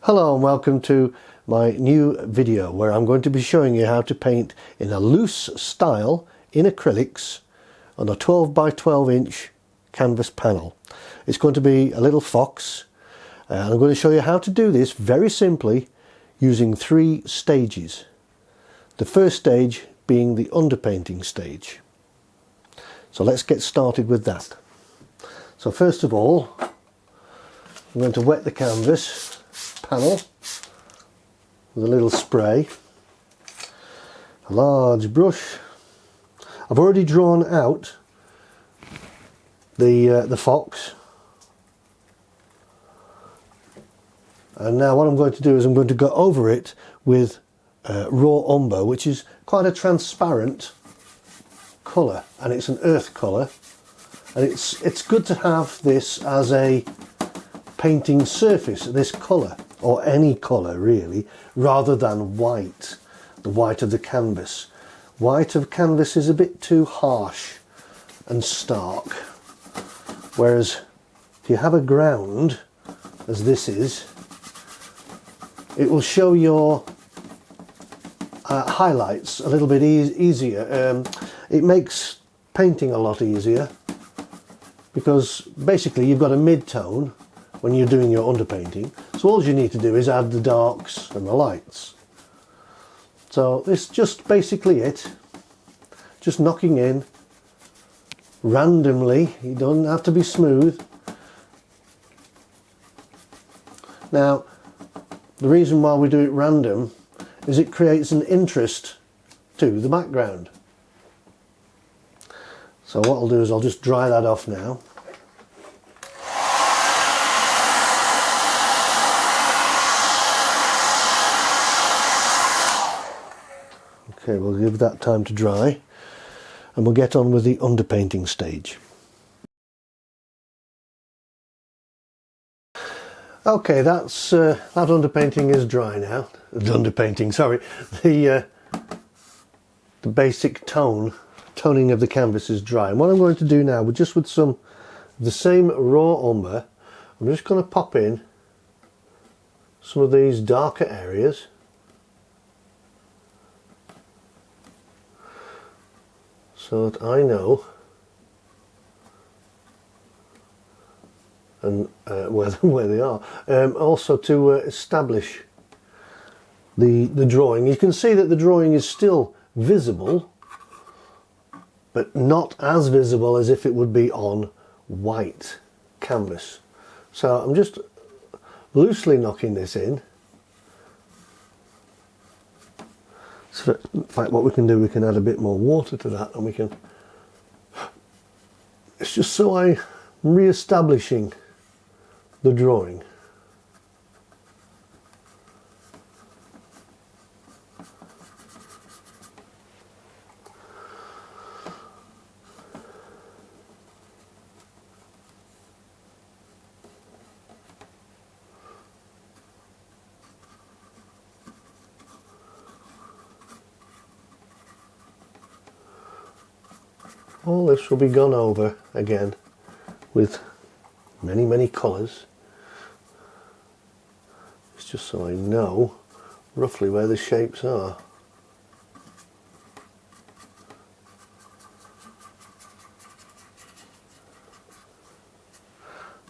Hello and welcome to my new video where I'm going to be showing you how to paint in a loose style in acrylics on a 12 by 12 inch canvas panel. It's going to be a little fox and I'm going to show you how to do this very simply using 3 stages. The first stage being the underpainting stage. So let's get started with that. So first of all, I'm going to wet the canvas panel with a little spray, a large brush. I've already drawn out the fox, and now what I'm going to do is I'm going to go over it with raw umber, which is quite a transparent colour, and it's an earth colour, and it's good to have this as a painting surface, this colour, or any colour really, rather than white, the white of the canvas. White of canvas is a bit too harsh and stark, whereas if you have a ground, as this is, it will show your highlights a little bit easier. It makes painting a lot easier because basically you've got a mid-tone when you're doing your underpainting, so all you need to do is add the darks and the lights. So this is just basically it, just knocking in randomly. You don't have to be smooth. Now the reason why we do it random is it creates an interest to the background. So what I'll do is I'll just dry that off now. Okay, we'll give that time to dry and we'll get on with the underpainting stage. Okay, that's that underpainting is dry now. The underpainting, sorry, the basic toning of the canvas is dry. And what I'm going to do now, just with some of the same raw umber, I'm just going to pop in some of these darker areas. So that I know and where they are. Also to establish the drawing. You can see that the drawing is still visible, but not as visible as if it would be on white canvas. So I'm just loosely knocking this in. So that, in fact, what we can do, we can add a bit more water to that, and we can, it's just so I'm re-establishing the drawing. All this will be gone over again with many colours. It's just so I know roughly where the shapes are.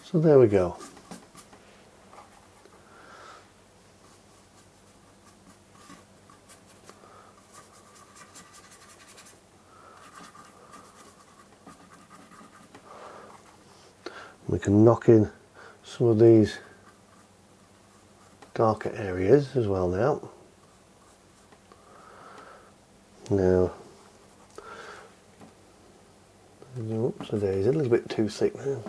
So there we go. We can knock in some of these darker areas as well now. Now, oops, a daisy, a little bit too thick now.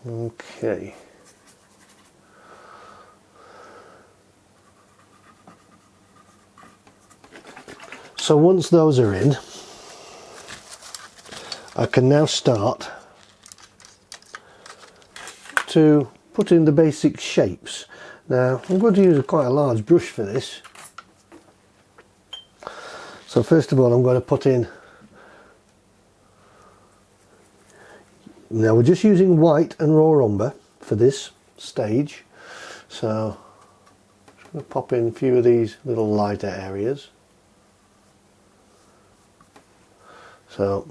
Okay. So once those are in, I can now start to put in the basic shapes. Now I'm going to use quite a large brush for this. So first of all I'm going to put in, now we're just using white and raw umber for this stage, so I'm just going to pop in a few of these little lighter areas. So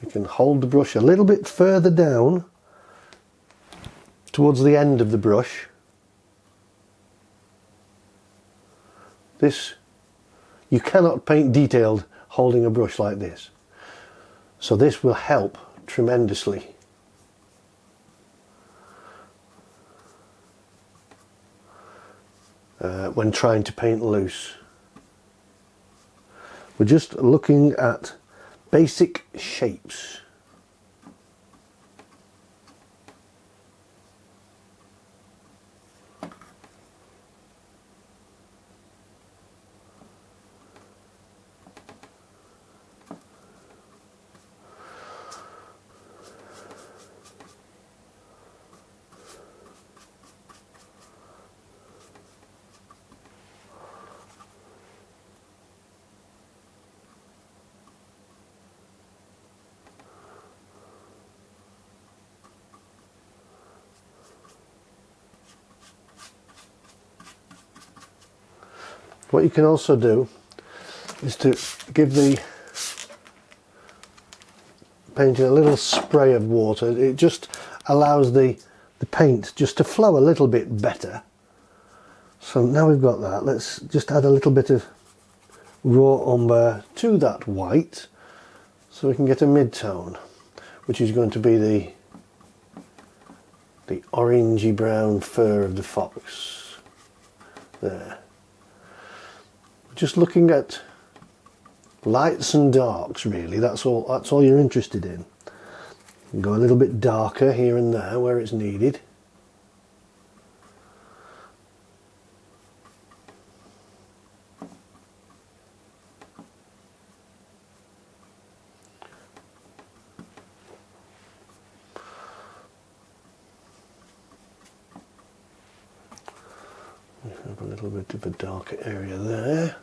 we can hold the brush a little bit further down towards the end of the brush. This, you cannot paint detailed holding a brush like this. So this will help tremendously. When trying to paint loose. We're just looking at basic shapes. What you can also do is to give the painting a little spray of water. It just allows the paint just to flow a little bit better. So now we've got that, let's just add a little bit of raw umber to that white so we can get a mid-tone, which is going to be the orangey brown fur of the fox. There. Just looking at lights and darks, really. That's all you're interested in. You can go a little bit darker here and there where it's needed. We have a little bit of a darker area there.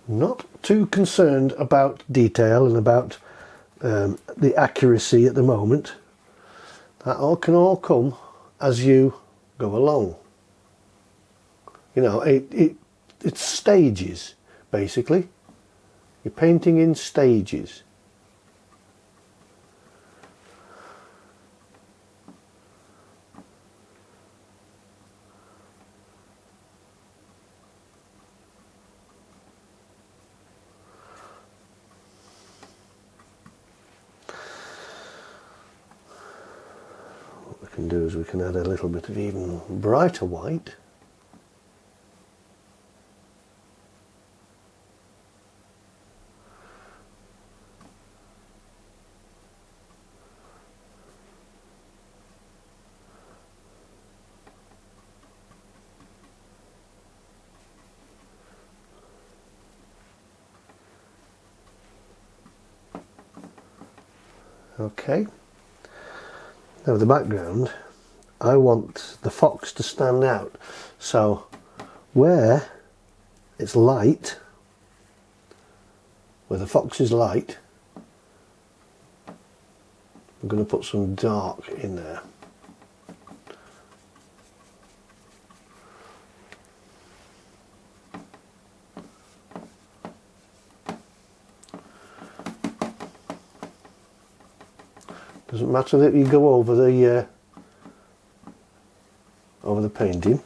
Not too concerned about detail and about the accuracy at the moment. That can all come as you go along. You know, it's stages, basically. You're painting in stages. Can do is we can add a little bit of even brighter white. Okay. Now the background, I want the fox to stand out. So where it's light, where the fox is light, I'm going to put some dark in there. Doesn't matter that you go over the painting,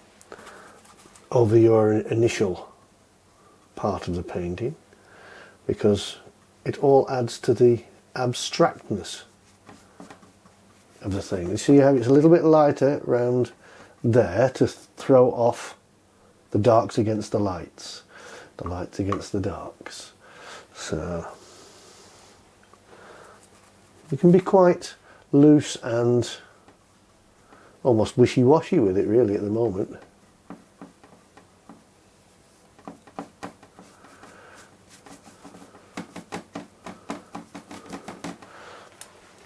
over your initial part of the painting, because it all adds to the abstractness of the thing. You see how it's a little bit lighter around there to throw off the darks against the lights against the darks. So you can be quite loose and almost wishy-washy with it really at the moment.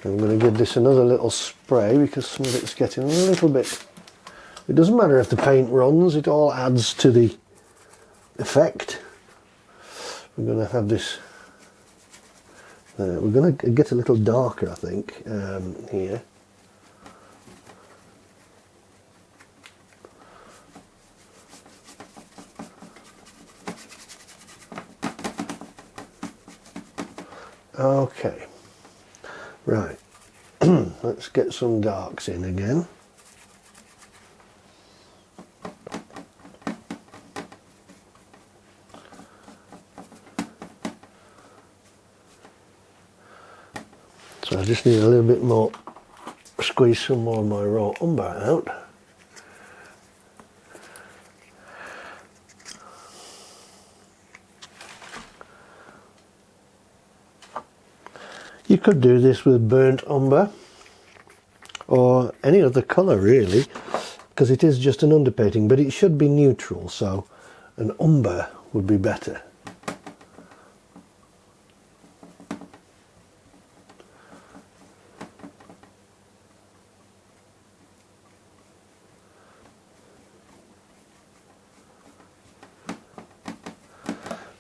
I'm going to give this another little spray because some of it's getting a little bit... It doesn't matter if the paint runs, it all adds to the effect. We're going to have this... we're going to get a little darker, I think, here. Okay. Right, let's get some darks in again. So I just need a little bit more, squeeze some more of my raw umber out. You could do this with burnt umber or any other colour really, because it is just an underpainting, but it should be neutral, so an umber would be better.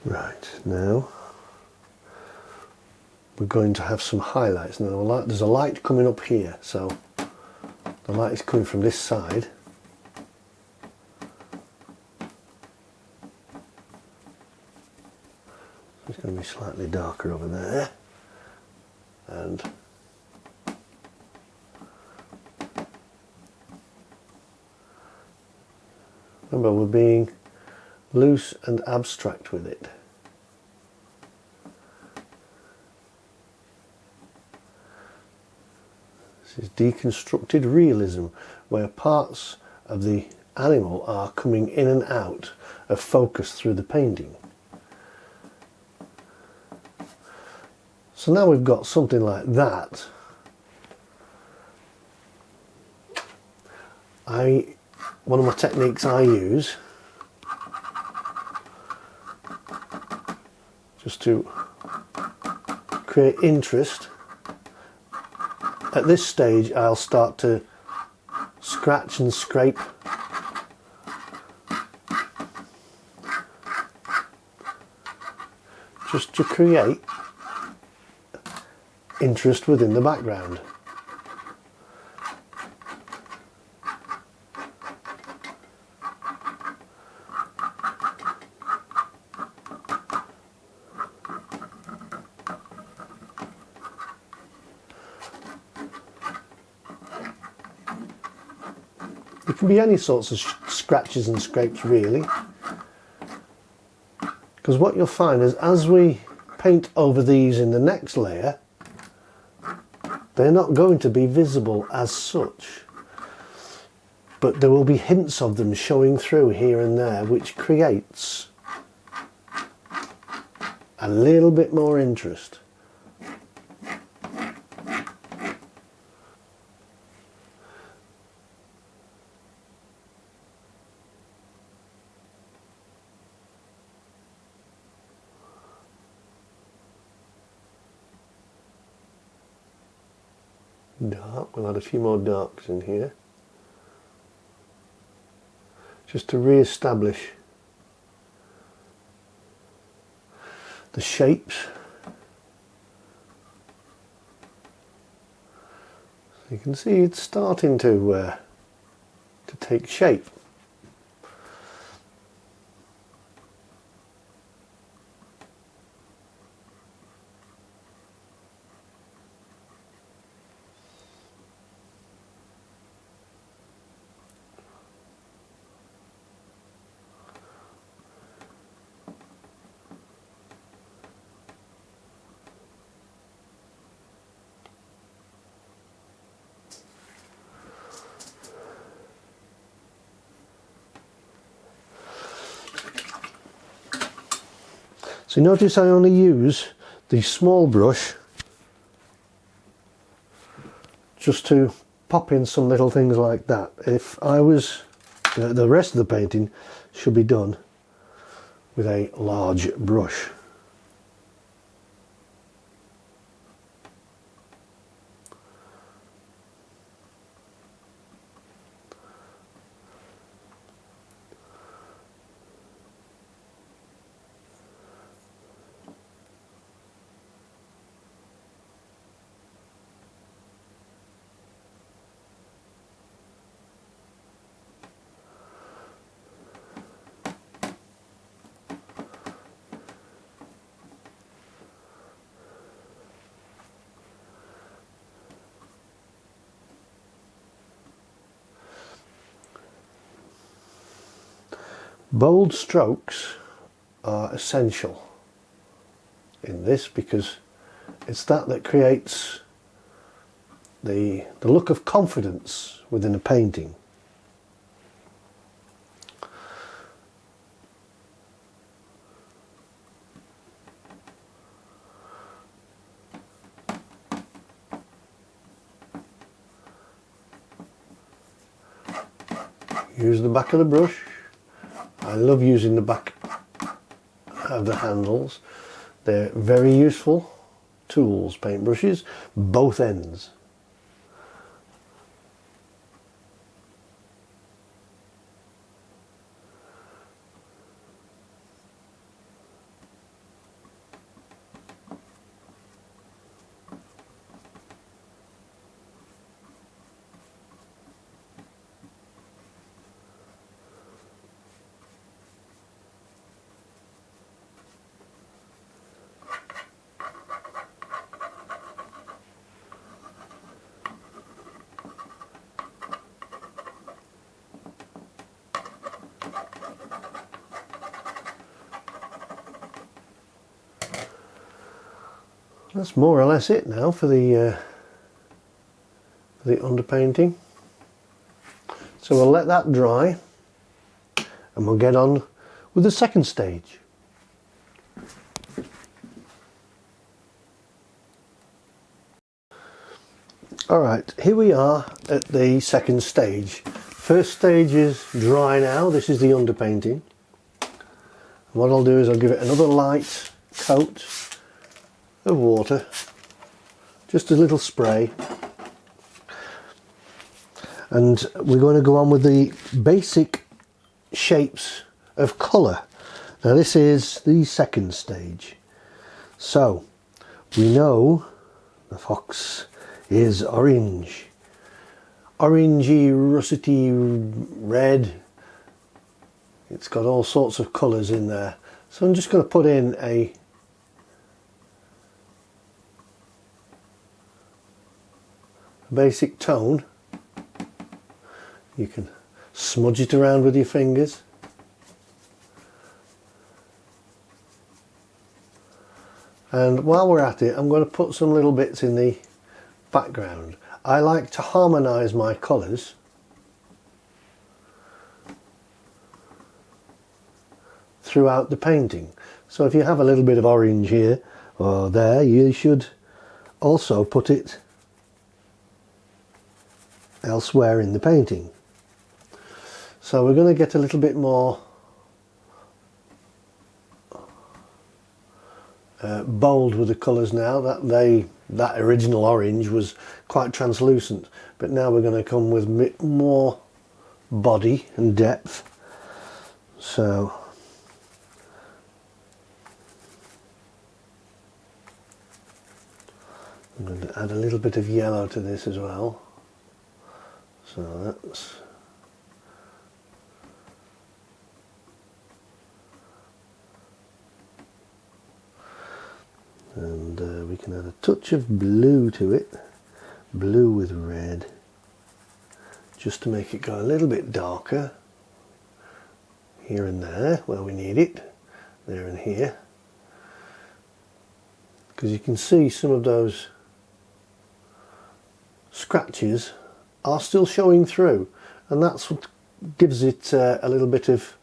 Right, now we're going to have some highlights. Now there's a light coming up here, so the light is coming from this side. It's going to be slightly darker over there, and remember, we're being loose and abstract with it. This is deconstructed realism, where parts of the animal are coming in and out of focus through the painting. So now we've got something like that. One of my techniques I use, just to create interest. At this stage I'll start to scratch and scrape just to create interest within the background. It can be any sorts of scratches and scrapes really, because what you'll find is as we paint over these in the next layer, they're not going to be visible as such, but there will be hints of them showing through here and there, which creates a little bit more interest. Dark, we'll add a few more darks in here just to re-establish the shapes. So you can see it's starting to take shape. So notice I only use the small brush just to pop in some little things like that. If I was, the rest of the painting should be done with a large brush. Bold strokes are essential in this because it's that creates the look of confidence within a painting. Use the back of the brush. I love using the back of the handles. They're very useful tools, paintbrushes, both ends. That's more or less it now for the underpainting. So we'll let that dry and we'll get on with the second stage. Alright, here we are at the second stage. First stage is dry now. This is the underpainting. And what I'll do is I'll give it another light coat of water, just a little spray, and we're going to go on with the basic shapes of colour. Now this is the second stage. So we know the fox is orange, orangey, russety red. It's got all sorts of colours in there, so I'm just going to put in a basic tone. You can smudge it around with your fingers. And while we're at it, I'm going to put some little bits in the background. I like to harmonise my colours throughout the painting. So if you have a little bit of orange here or there, you should also put it elsewhere in the painting. So we're going to get a little bit more bold with the colours now. That original orange was quite translucent, but now we're going to come with a bit more body and depth. So I'm going to add a little bit of yellow to this as well. So that's and we can add a touch of blue to it, blue with red, just to make it go a little bit darker here and there where we need it, there and here, because you can see some of those scratches are still showing through, and that's what gives it a little bit of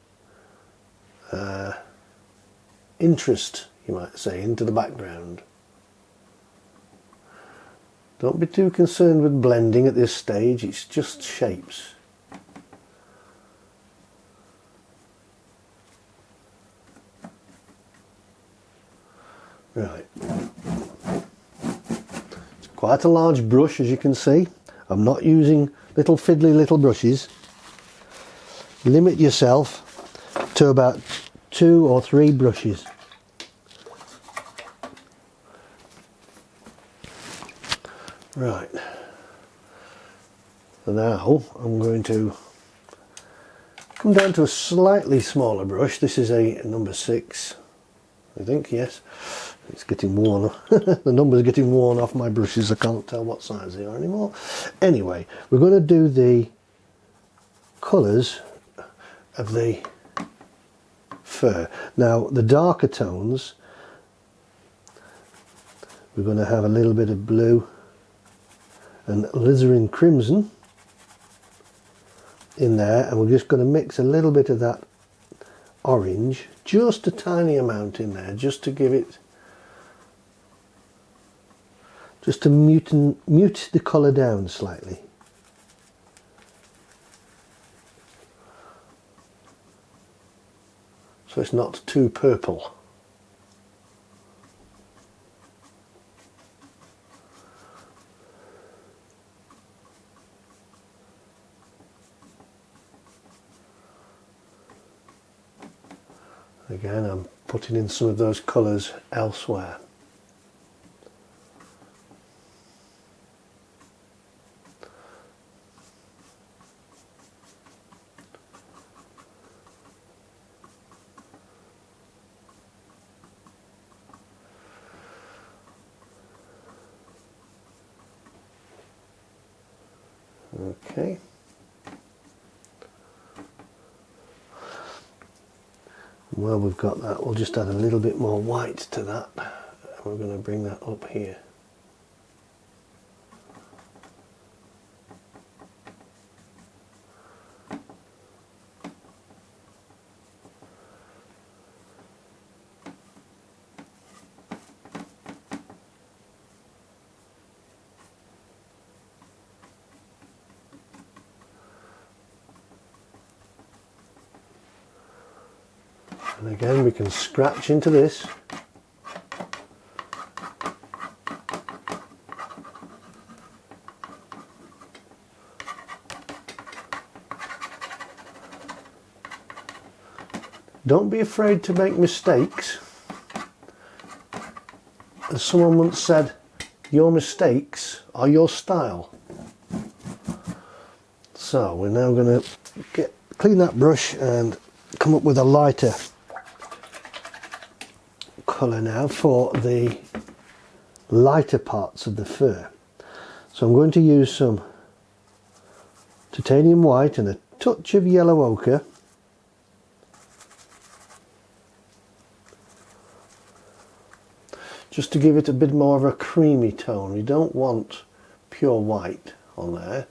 interest, you might say, into the background. Don't be too concerned with blending at this stage, it's just shapes. Right. It's quite a large brush, as you can see. I'm not using little fiddly little brushes. Limit yourself to about 2 or 3 brushes. Right. So now I'm going to come down to a slightly smaller brush. This is a number 6, I think, yes. It's getting worn. The number's getting worn off my brushes. I can't tell what size they are anymore. Anyway, we're going to do the colours of the fur. Now, the darker tones, we're going to have a little bit of blue and alizarin crimson in there, and we're just going to mix a little bit of that orange, just a tiny amount in there, just to give it, just to mute the colour down slightly. So it's not too purple. Again, I'm putting in some of those colours elsewhere. Okay. Well, we've got that. We'll just add a little bit more white to that. And we're going to bring that up here. And again, we can scratch into this. Don't be afraid to make mistakes. As someone once said, your mistakes are your style. So we're now going to clean that brush and come up with a lighter colour now for the lighter parts of the fur. So I'm going to use some titanium white and a touch of yellow ochre. Just to give it a bit more of a creamy tone. We don't want pure white on there.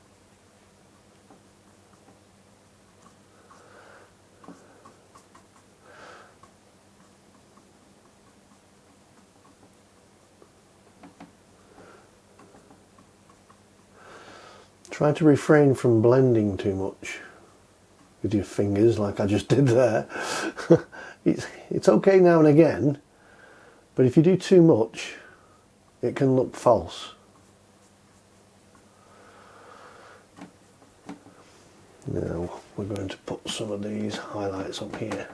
Try to refrain from blending too much with your fingers like I just did there. It's okay now and again, but if you do too much, it can look false. Now we're going to put some of these highlights up here.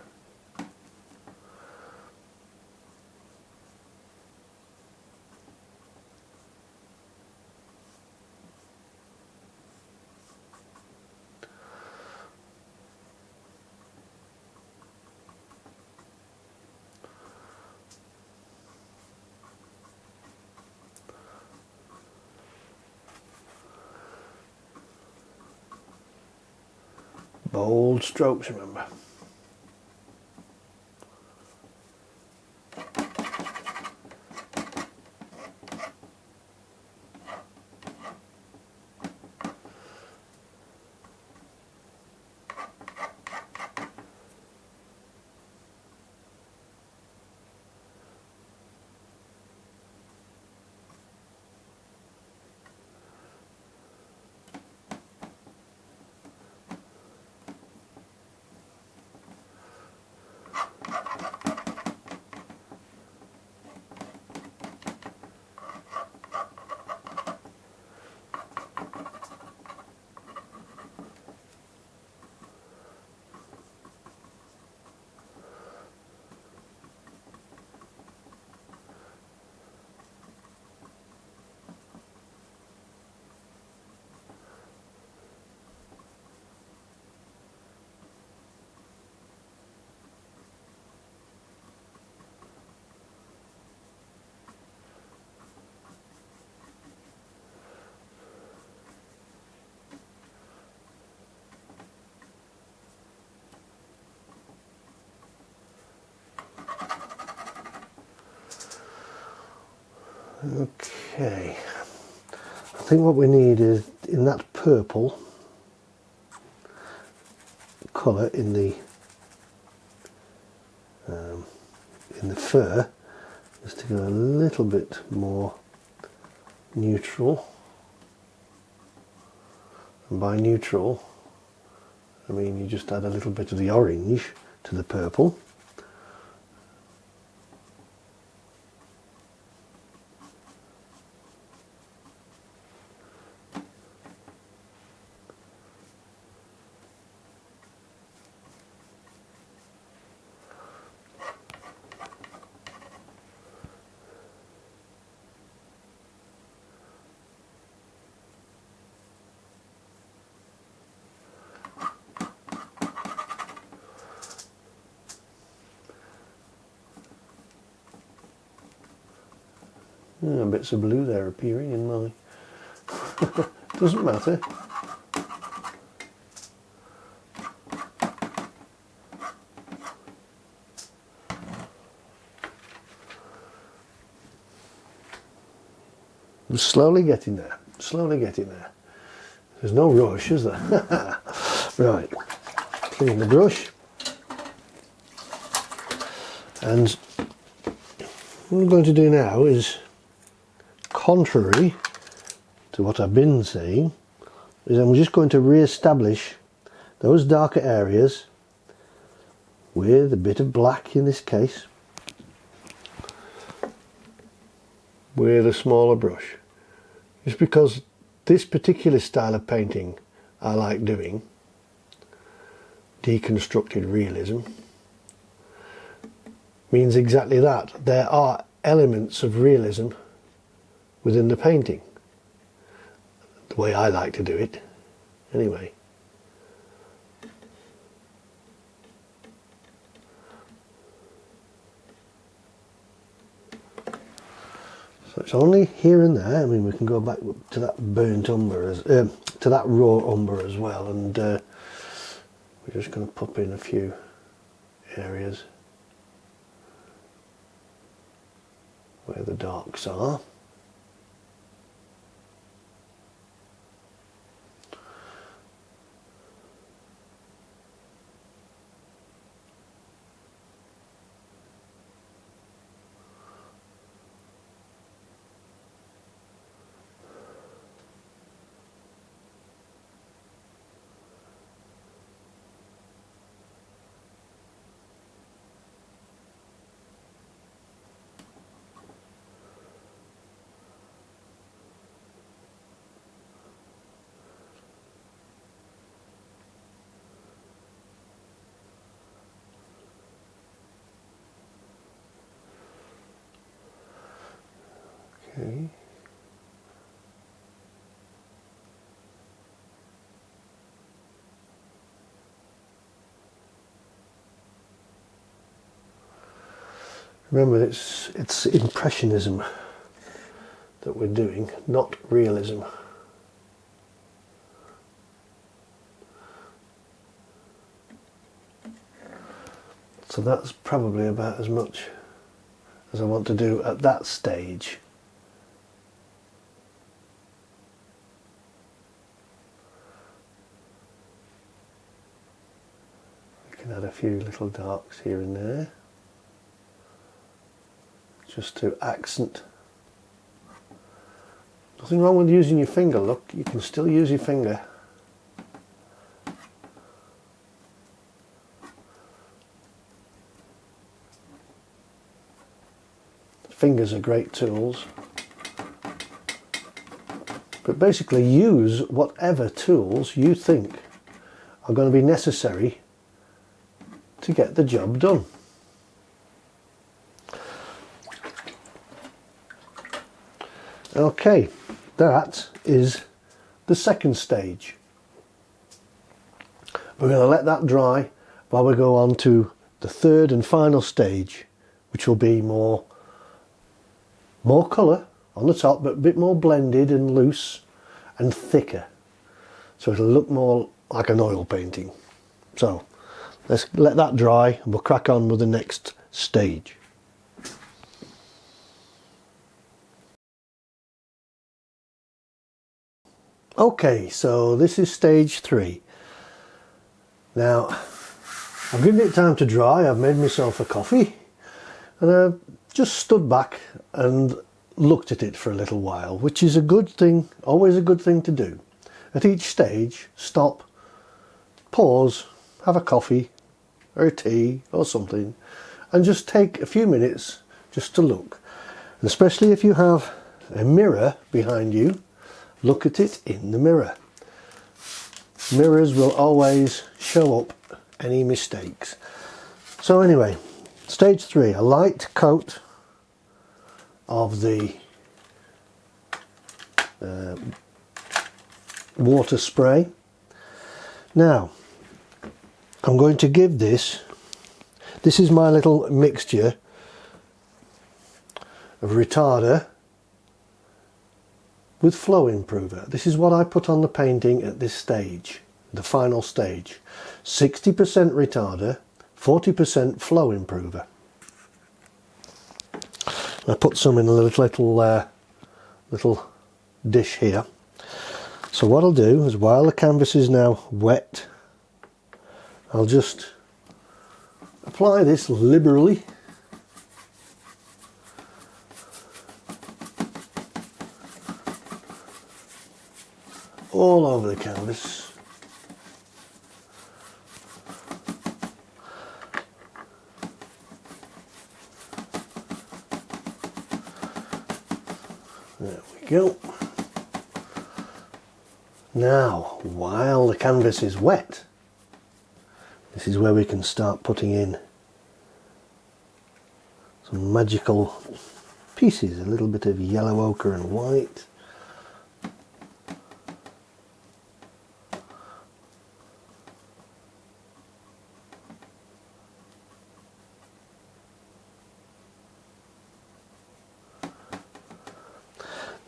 Bold strokes, remember. Okay, I think what we need is in that purple colour in the fur, just to go a little bit more neutral. And by neutral, I mean you just add a little bit of the orange to the purple. Bits of blue there appearing in my... doesn't matter. I'm slowly getting there, slowly getting there. There's no rush, is there? Right, clean the brush. And what I'm going to do now is, contrary to what I've been saying, is I'm just going to re-establish those darker areas with a bit of black in this case, with a smaller brush. Just because this particular style of painting I like doing, deconstructed realism, means exactly that. There are elements of realism within the painting, the way I like to do it anyway. So it's only here and there. I mean, we can go back to that burnt umber, to that raw umber as well, and we're just going to pop in a few areas where the darks are. Okay. Remember, it's impressionism that we're doing, not realism. So that's probably about as much as I want to do at that stage. We can add a few little darks here and there, just to accent. Nothing wrong with using your finger, look, you can still use your finger. Fingers are great tools, but basically use whatever tools you think are going to be necessary to get the job done. Okay, that is the second stage. We're going to let that dry while we go on to the third and final stage, which will be more colour on the top, but a bit more blended and loose and thicker. So it'll look more like an oil painting. So let's let that dry and we'll crack on with the next stage. Okay, so this is stage 3. Now, I've given it time to dry, I've made myself a coffee, and I've just stood back and looked at it for a little while, which is a good thing, always a good thing to do. At each stage, stop, pause, have a coffee or a tea or something, and just take a few minutes just to look. And especially if you have a mirror behind you, look at it in the mirror. Mirrors will always show up any mistakes. So anyway, stage 3, a light coat of the water spray. Now, I'm going to give this is my little mixture of retarder with flow improver. This is what I put on the painting at this stage, the final stage. 60% retarder, 40% flow improver. I put some in a little dish here. So what I'll do is, while the canvas is now wet, I'll just apply this liberally. All over the canvas. There we go. Now, while the canvas is wet, this is where we can start putting in some magical pieces, a little bit of yellow ochre and white.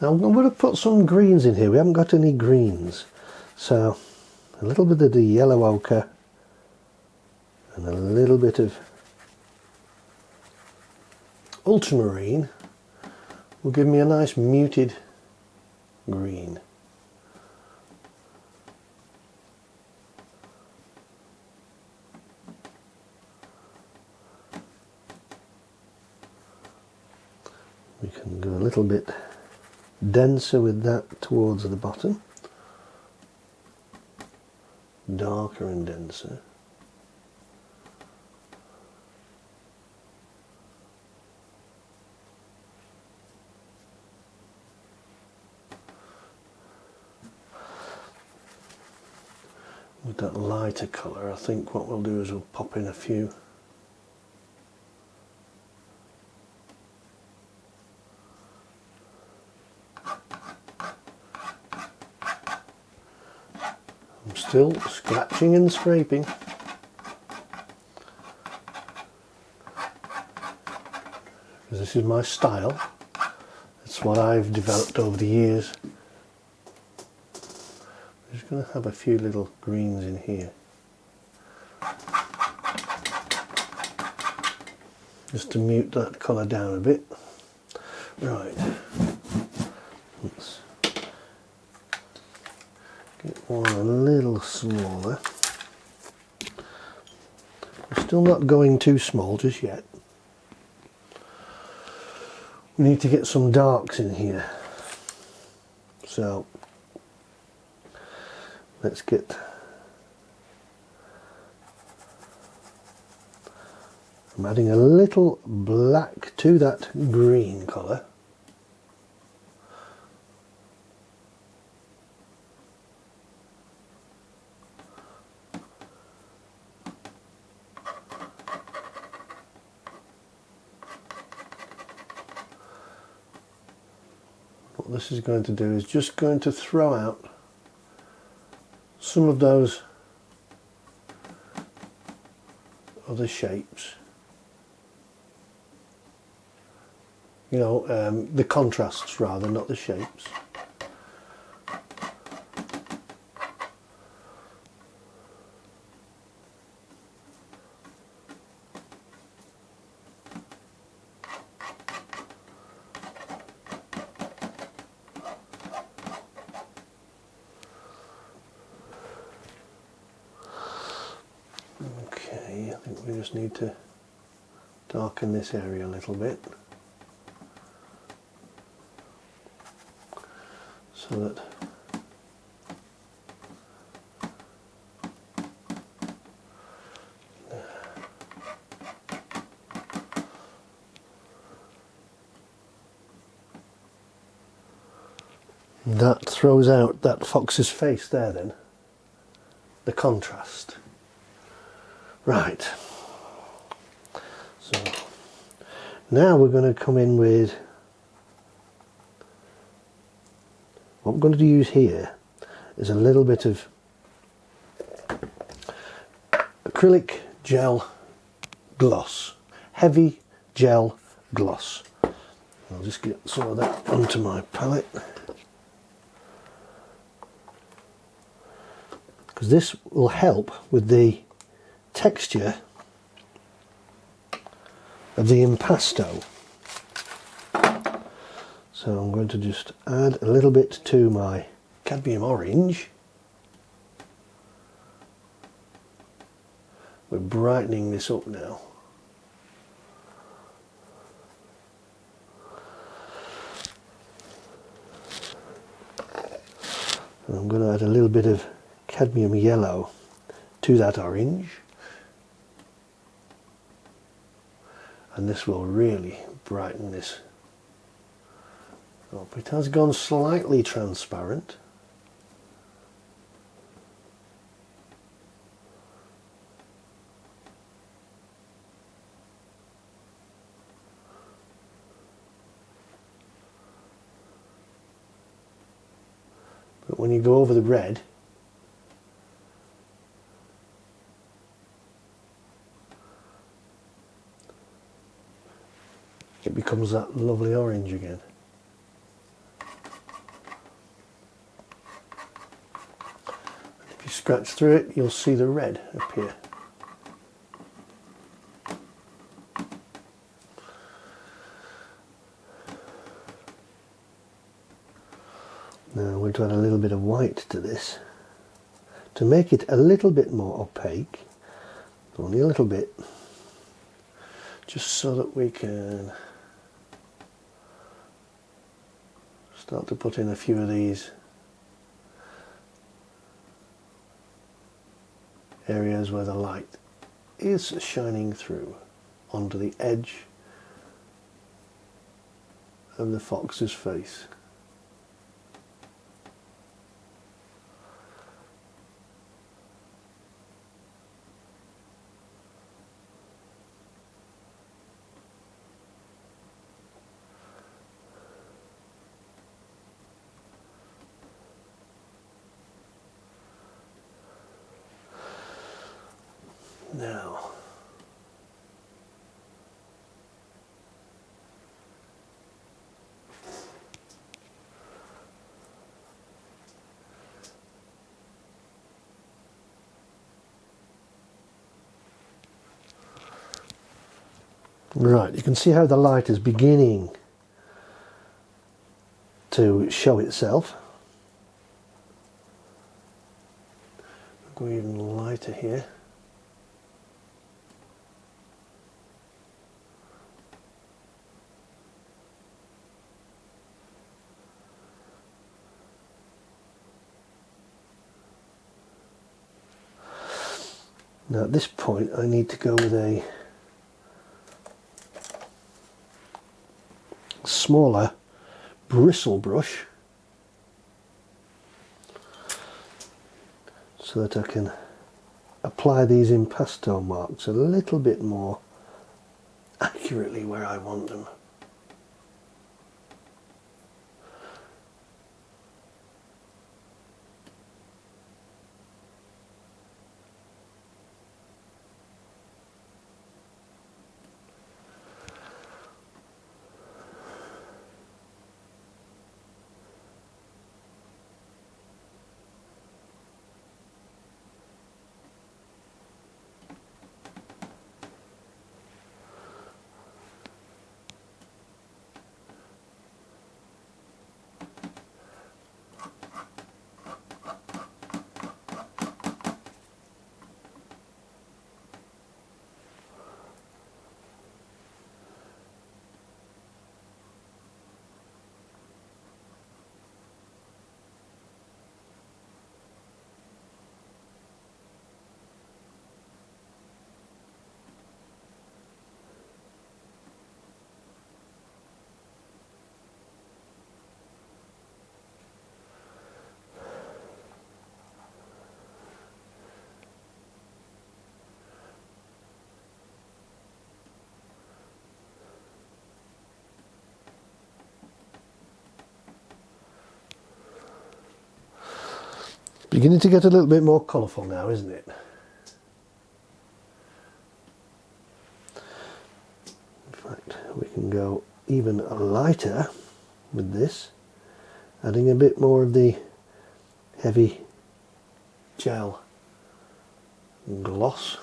Now I'm going to put some greens in here. We haven't got any greens, so a little bit of the yellow ochre and a little bit of ultramarine will give me a nice muted green. We can go a little bit denser with that towards the bottom, darker and denser. With that lighter colour, I think what we'll do is we'll pop in a few still scratching and scraping. Because this is my style. It's what I've developed over the years. I'm just going to have a few little greens in here. Just to mute that colour down a bit. Right. Let's get one a little smaller. We're still not going too small just yet. We need to get some darks in here. So let's get I'm adding a little black to that green colour. What this is going to do is just going to throw out some of those other shapes. You know, the contrasts rather, not the shapes. Okay, I think we just need to darken this area a little bit so that that throws out that fox's face there then, the contrast. Right, so now we're going to come in with, what we're going to use here is a little bit of acrylic gel gloss, heavy gel gloss. I'll just get some of that onto my palette, because this will help with the texture of the impasto. So I'm going to just add a little bit to my cadmium orange. We're brightening this up now. And I'm going to add a little bit of cadmium yellow to that orange. And this will really brighten this up. It has gone slightly transparent. But when you go over the red, it becomes that lovely orange again. If you scratch through it, you'll see the red appear. Now I'm going to add a little bit of white to this to make it a little bit more opaque, only a little bit, just so that we can start to put in a few of these areas where the light is shining through onto the edge of the fox's face. Now, right, you can see how the light is beginning to show itself. I'll go even lighter here. Now at this point I need to go with a smaller bristle brush so that I can apply these impasto marks a little bit more accurately where I want them. beginning to get a little bit more colourful now, isn't it? In fact, we can go even lighter with this, adding a bit more of the heavy gel gloss.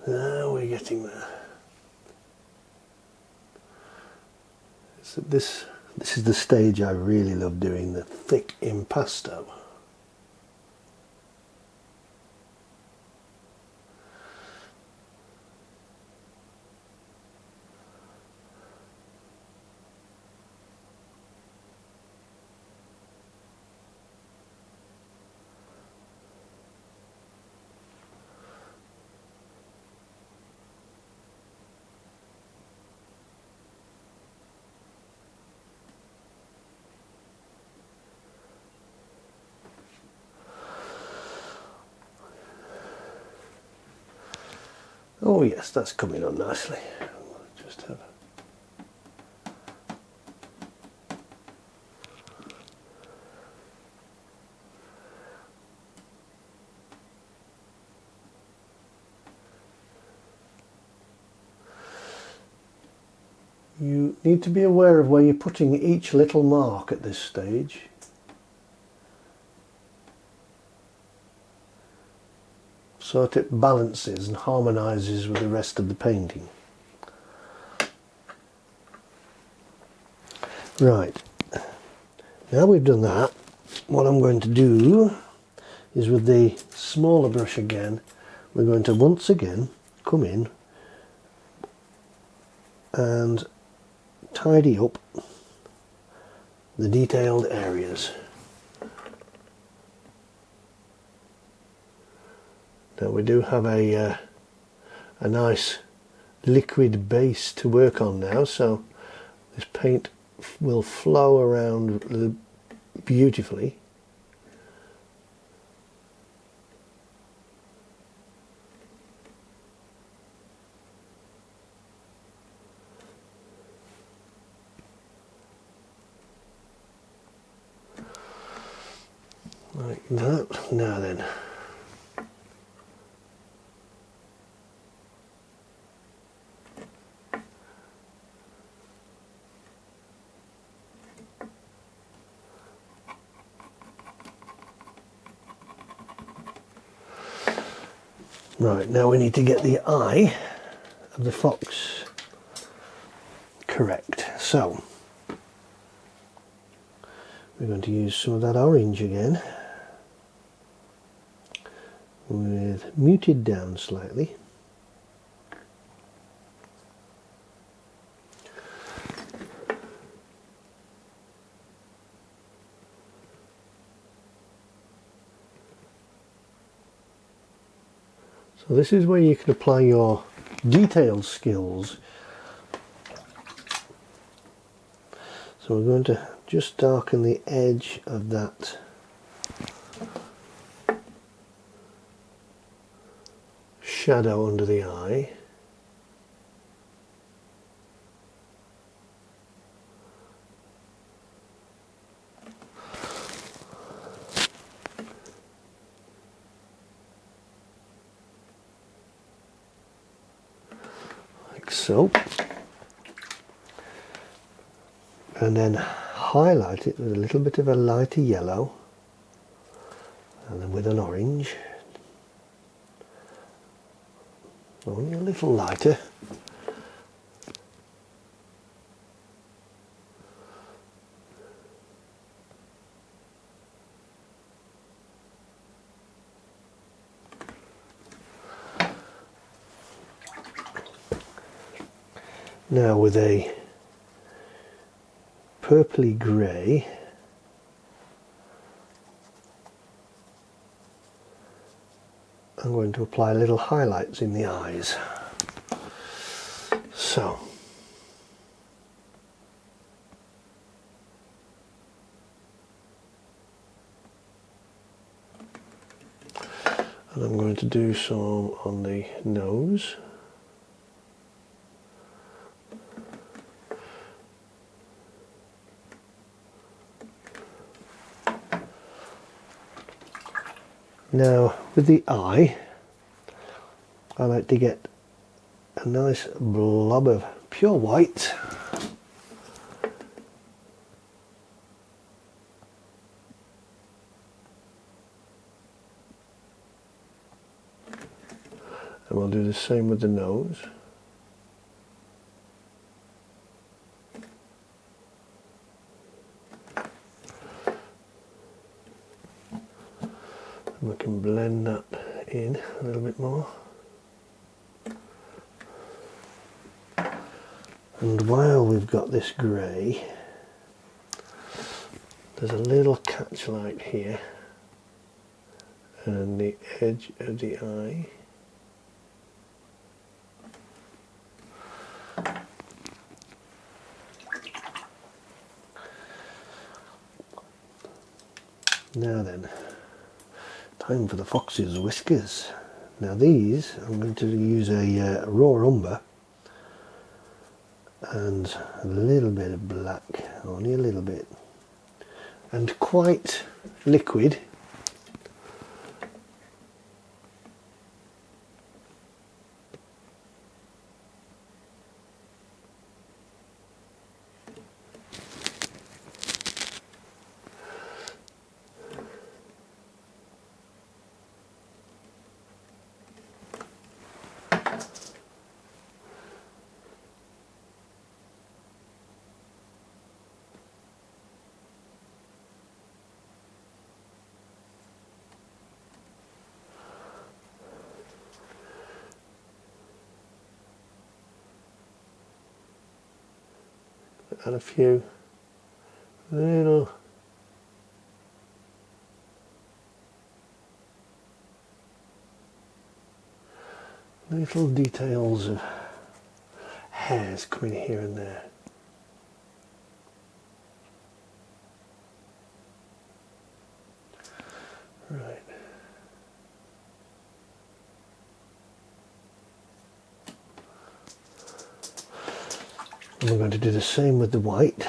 Now we're getting there. So this is the stage I really love doing, the thick impasto. Oh yes, that's coming on nicely. Just have You need to be aware of where you're putting each little mark at this stage. So that it balances and harmonises with the rest of the painting. Right, now we've done that, what I'm going to do is with the smaller brush again, we're going to once again come in and tidy up the detailed areas. Now we do have a nice liquid base to work on now, so this paint will flow around beautifully. Like that. Now then. Right, now we need to get the eye of the fox correct. So we're going to use some of that orange again, with muted down slightly. So this is where you can apply your detailed skills. So we're going to just darken the edge of that shadow under the eye. soap and then highlight it with a little bit of a lighter yellow and then with an orange, only a little lighter. Now with a purpley grey, I'm going to apply little highlights in the eyes. So, and I'm going to do some on the nose. Now with the eye, I like to get a nice blob of pure white, and we'll do the same with the nose. And we can blend that in a little bit more. And while we've got this grey, there's a little catch light here and the edge of the eye. Now then, time for the fox's whiskers. Now these, I'm going to use a raw umber and a little bit of black, only a little bit, and quite liquid. And a few little details of hairs coming here and there. Right. And we're going to do the same with the white.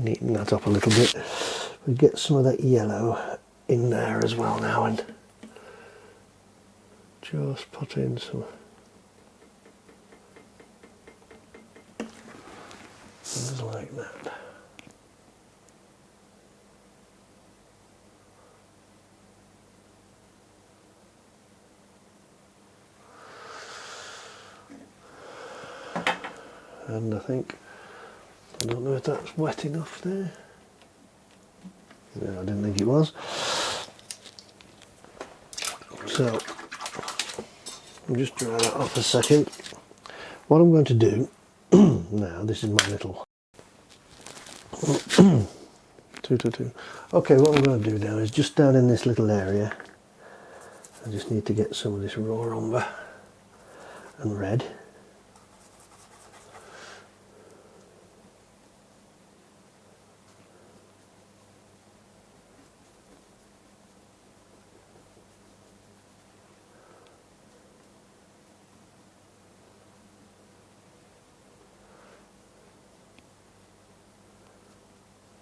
Neaten that up a little bit. We get some of that yellow in there as well now, and just put in some things like that. And I don't know if that's wet enough there. No, I didn't think it was. So, I'll just dry that off a second. What I'm going to do, now this is my little 222. Okay, what I'm going to do now is just down in this little area, I just need to get some of this raw umber and red.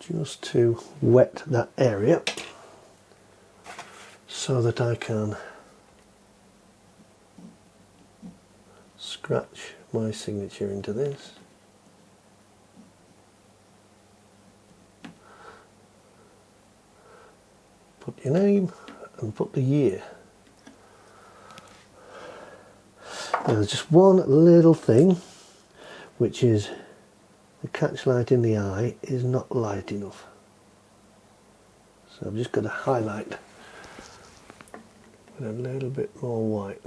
Just to wet that area so that I can scratch my signature into this. Put your name and put the year. Now there's just one little thing, which is the catch light in the eye is not light enough. So I've just got to highlight with a little bit more white.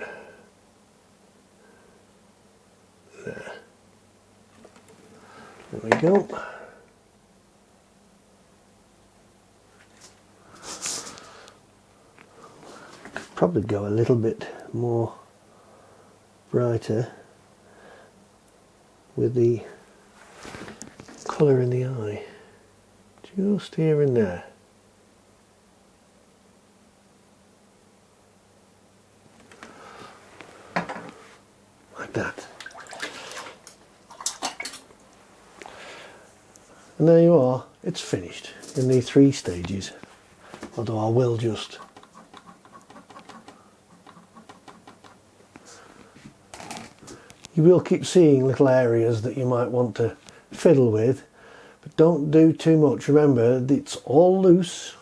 There. There we go. Could probably go a little bit more brighter with the colour in the eye, just here and there. Like that. And there you are, it's finished in the 3 stages. Although I will just you will keep seeing little areas that you might want to fiddle with, but don't do too much. Remember, it's all loose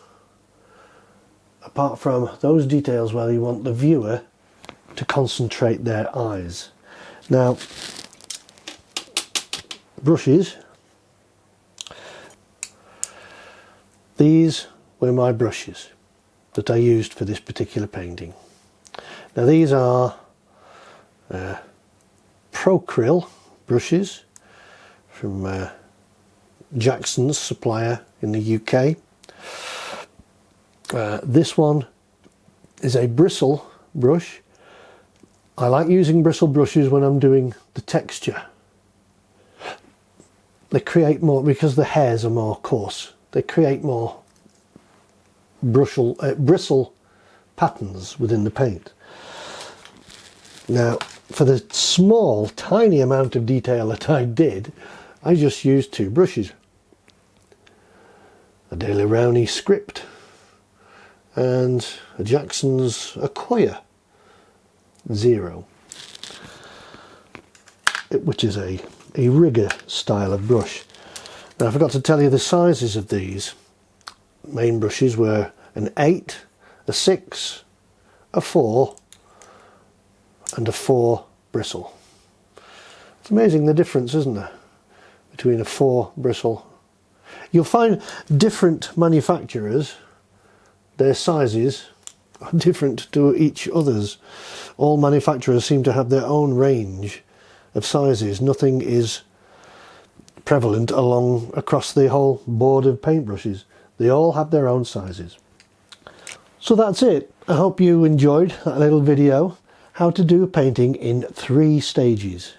apart from those details where you want the viewer to concentrate their eyes. Now, brushes, these were my brushes that I used for this particular painting. Now these are Acrylic brushes from Jackson's supplier in the UK. This one is a bristle brush. I like using bristle brushes when I'm doing the texture. They create more, because the hairs are more coarse, they create more bristle patterns within the paint. Now, for the small, tiny amount of detail that I did, I just used 2 brushes. A Daily Rowney Script and a Jackson's Acrylic 0, which is a rigger style of brush. Now I forgot to tell you the sizes of these. Main brushes were an 8, a 6, a 4 and a 4 bristle. It's amazing the difference, isn't there, between a 4 bristle. You'll find different manufacturers, their sizes are different to each other's. All manufacturers seem to have their own range of sizes. Nothing is prevalent across the whole board of paintbrushes. They all have their own sizes. So that's it. I hope you enjoyed that little video. How to do painting in 3 stages.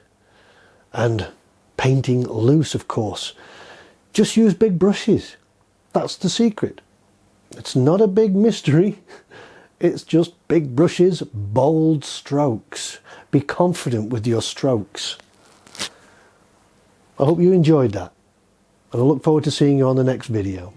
And painting loose, of course. Just use big brushes. That's the secret. It's not a big mystery. It's just big brushes, bold strokes. Be confident with your strokes. I hope you enjoyed that. And I look forward to seeing you on the next video.